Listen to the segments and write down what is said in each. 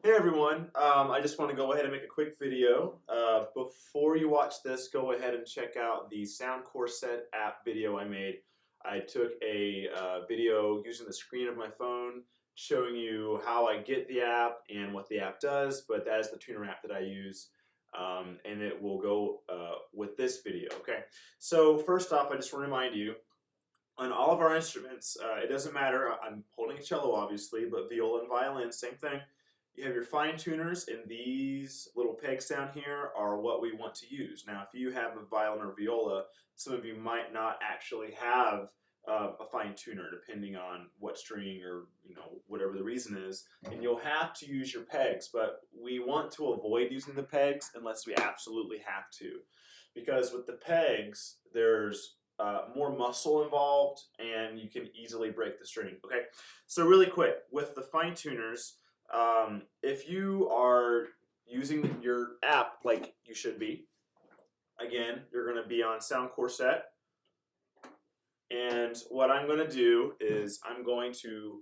Hey everyone, I just want to go ahead and make a quick video. Before you watch this, go ahead and check out the Soundcore Set app video I made. I took a video using the screen of my phone showing you how I get the app and what the app does, but that is the tuner app that I use, and it will go with this video, okay? So first off, I just want to remind you, on all of our instruments, it doesn't matter, I'm holding a cello obviously, but viola and violin, same thing. You have your fine tuners, and these little pegs down here are what we want to use. Now, if you have a violin or viola, some of you might not actually have a fine tuner, depending on what string or whatever the reason is, and you'll have to use your pegs. But we want to avoid using the pegs unless we absolutely have to, because with the pegs, there's more muscle involved, and you can easily break the string. Okay, so really quick with the fine tuners. If you are using your app like you should be, again, you're going to be on Soundcore Set. And what I'm going to do is I'm going to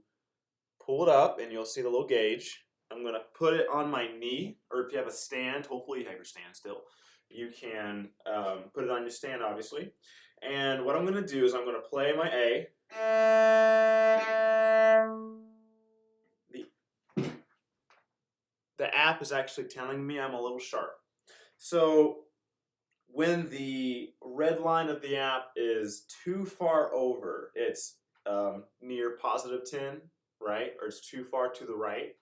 pull it up, and you'll see the little gauge. I'm going to put it on my knee, or if you have a stand, hopefully you have your stand still. You can put it on your stand, obviously. And what I'm going to do is I'm going to play my A. The app is actually telling me I'm a little sharp. So when the red line of the app is too far over, it's near +10, right? Or it's too far to the right.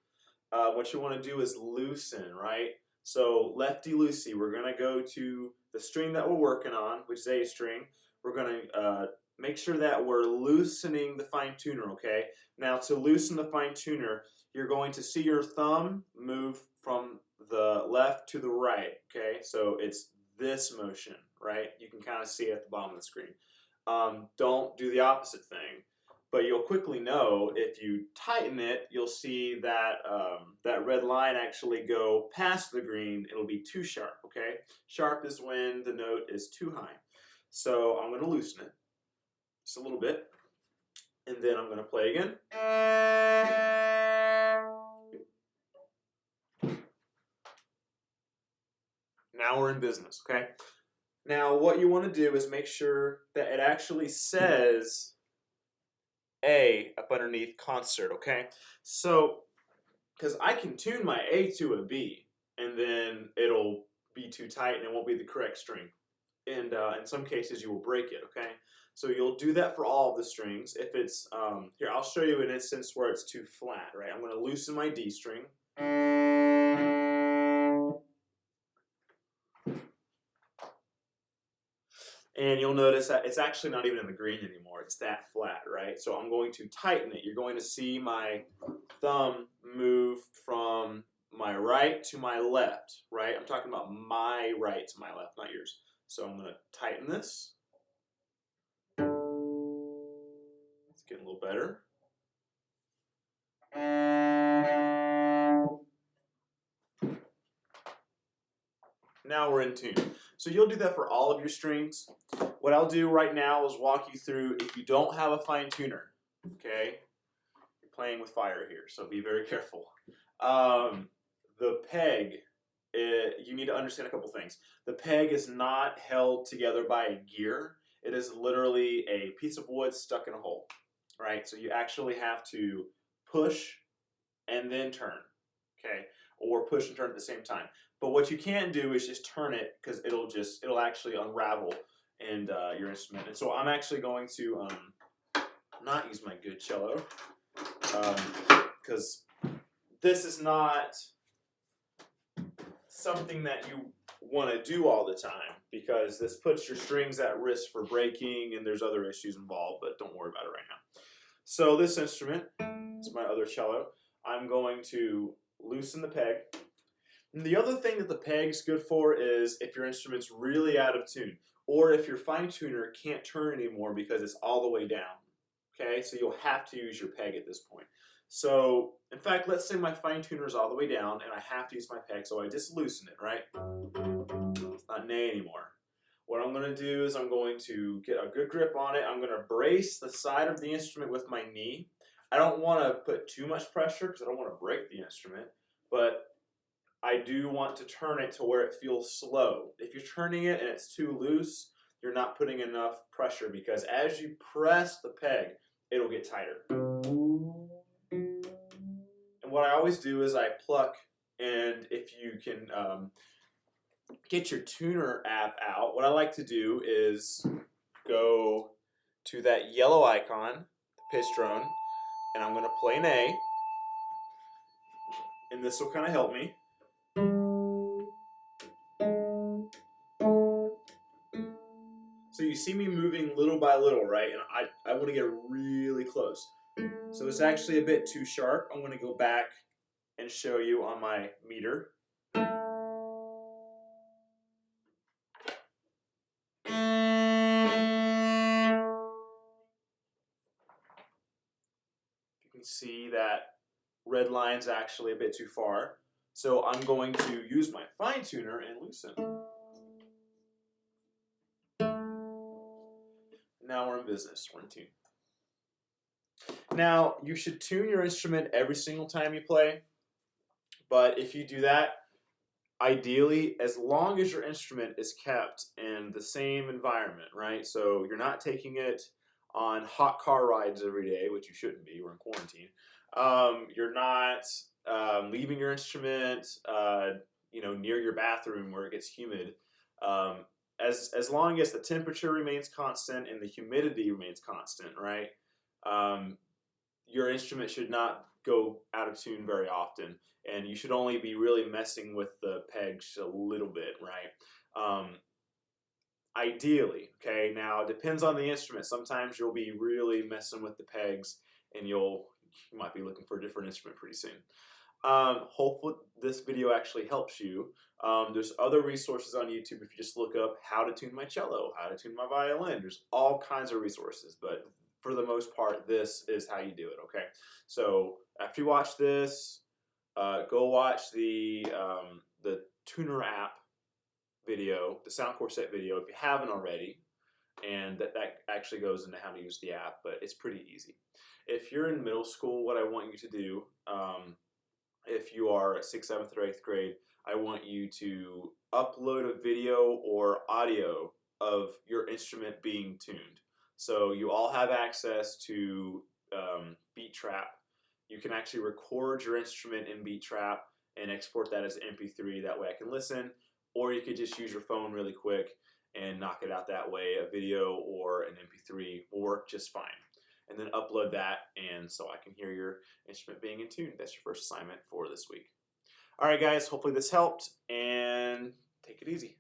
What you want to do is loosen, right? So lefty-loosey, we're going to go to the string that we're working on, which is A string. We're going to make sure that we're loosening the fine tuner, okay? Now to loosen the fine tuner, you're going to see your thumb move from the left to the right, okay? So it's this motion, right? You can kind of see it at the bottom of the screen. Don't do the opposite thing, but you'll quickly know if you tighten it, you'll see that that red line actually go past the green. It'll be too sharp, okay? Sharp is when the note is too high. So I'm going to loosen it just a little bit, and then I'm going to play again. Now we're in business, okay? Now what you want to do is make sure that it actually says A up underneath concert, okay? So, because I can tune my A to a B, and then it'll be too tight and it won't be the correct string. And in some cases you will break it, okay? So you'll do that for all of the strings. If it's, here, I'll show you an instance where it's too flat, right? I'm going to loosen my D string. And you'll notice that it's actually not even in the green anymore. It's that flat, right? So I'm going to tighten it. You're going to see my thumb move from my right to my left, right? I'm talking about my right to my left, not yours. So I'm going to tighten this. It's getting a little better. Now we're in tune. So you'll do that for all of your strings. What I'll do right now is walk you through if you don't have a fine tuner, okay? You're playing with fire here, so be very careful. The peg, you need to understand a couple things. The peg is not held together by a gear. It is literally a piece of wood stuck in a hole, right? So you actually have to push and then turn, okay? Or push and turn at the same time. But what you can't do is just turn it, because it'll actually unravel and your instrument. And so I'm actually going to not use my good cello, because this is not something that you want to do all the time, because this puts your strings at risk for breaking, and there's other issues involved, but don't worry about it right now. So this instrument is my other cello. I'm going to loosen the peg. And the other thing that the peg's good for is if your instrument's really out of tune, or if your fine tuner can't turn anymore because it's all the way down. Okay, so you'll have to use your peg at this point. So, in fact, let's say my fine tuner is all the way down and I have to use my peg, so I just loosen it, right? It's not nay anymore. What I'm going to do is I'm going to get a good grip on it. I'm going to brace the side of the instrument with my knee. I don't want to put too much pressure because I don't want to break the instrument. but I do want to turn it to where it feels slow. If you're turning it and it's too loose, you're not putting enough pressure, because as you press the peg, it'll get tighter. And what I always do is I pluck, and if you can get your tuner app out, what I like to do is go to that yellow icon, the pitch drone, and I'm going to play an A, and this will kind of help me. So you see me moving little by little, right? And I want to get really close. So it's actually a bit too sharp. I'm going to go back and show you on my meter. You can see that red line's actually a bit too far. So I'm going to use my fine tuner and loosen. Now we're in business, we're in tune. Now, you should tune your instrument every single time you play, but if you do that, ideally, as long as your instrument is kept in the same environment, right? So you're not taking it on hot car rides every day, which you shouldn't be, we're in quarantine. You're not leaving your instrument near your bathroom where it gets humid. As long as the temperature remains constant and the humidity remains constant, right? Your instrument should not go out of tune very often, and you should only be really messing with the pegs a little bit, right? Ideally, okay, now it depends on the instrument. Sometimes you'll be really messing with the pegs, and you might be looking for a different instrument pretty soon. Hopefully this video actually helps you. There's other resources on YouTube. If you just look up how to tune my cello, how to tune my violin, there's all kinds of resources, but for the most part, this is how you do it, okay? So after you watch this, go watch the tuner app video, the Soundcore set video, if you haven't already, and that actually goes into how to use the app, but it's pretty easy. If you're in middle school, what I want you to do, if you are 6th, 7th, or 8th grade, I want you to upload a video or audio of your instrument being tuned. So you all have access to Beat Trap. You can actually record your instrument in Beat Trap and export that as an MP3. That way I can listen. Or you could just use your phone really quick and knock it out that way. A video or an MP3 will work just fine. And then upload that, and so I can hear your instrument being in tune. That's your first assignment for this week. All right, guys, hopefully this helped, and take it easy.